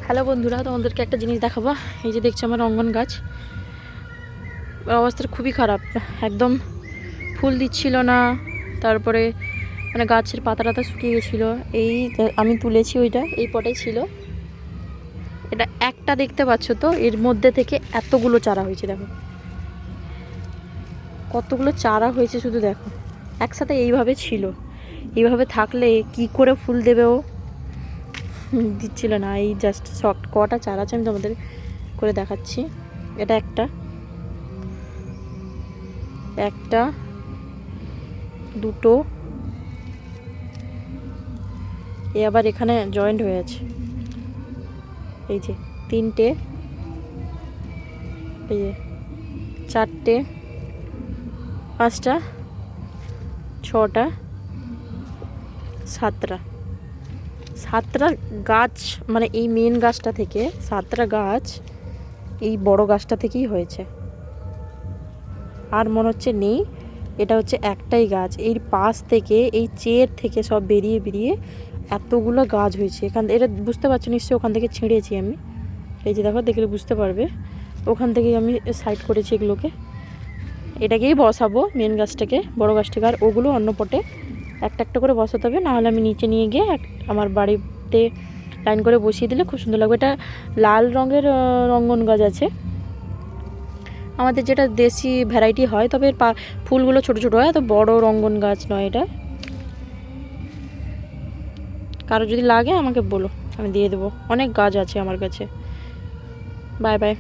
Hello বন্ধুরা, তোমাদেরকে একটা জিনিস দেখাবো। এই যে দেখছো আমার রঙ্গন গাছ, অবস্থা খুবই খারাপ, একদম ফুল দিচ্ছিল না। তারপরে মানে গাছের পাতা টাতা শুকিয়ে গেছিলো। এই আমি তুলেছি, ওইটা এই পটে ছিল। এটা একটা দেখতে পাচ্ছ তো, এর মধ্যে থেকে এতগুলো চারা হয়েছে। দেখো কতগুলো চারা হয়েছে, শুধু দেখো। একসাথে এইভাবে ছিল, এইভাবে থাকলে কি করে ফুল দেবে ও, দিচ্ছিল না। এই জাস্ট কটা চারা আছে, আমি তোমাদের করে দেখাচ্ছি। এটা একটা দুটো, এ আবার এখানে জয়েন্ট হয়ে আছে। এই যে তিনটে, এই যে চারটে, পাঁচটা, ছটা, সাতটা গাছ, মানে এই মেন গাছটা থেকে 7টা গাছ এই বড় গাছটা থেকেই হয়েছে। আর মনে হচ্ছে নেই, এটা হচ্ছে একটাই গাছ। এর পাশ থেকে, এই চের থেকে সব বেরিয়ে বেরিয়ে এতগুলো গাছ হয়েছে। এটা বুঝতে পারছো নিশ্চয়ই, ওখান থেকে ছিঁড়েছি আমি। এই যে দেখো, দেখলে বুঝতে পারবে, ওখান থেকেই আমি সাইড করেছি এগুলোকে। এটাকেই বসাবো, মেন গাছটাকে, বড় গাছটাকে। আর ওগুলো অন্য পটে একটা একটা করে বসাতে হবে, নাহলে আমি নিচে নিয়ে গিয়ে আমার বাড়িতে লাইন করে বসিয়ে দিলে খুব সুন্দর লাগবে। এটা লাল রঙের রঙ্গন গাছ আছে আমাদের, যেটা দেশি ভ্যারাইটি হয়, তবে এর ফুলগুলো ছোট ছোট হয়, এত বড় রঙ্গন গাছ নয় এটা। কারো যদি লাগে আমাকে বলো, আমি দিয়ে দেবো। অনেক গাছ আছে আমার কাছে। Bye bye.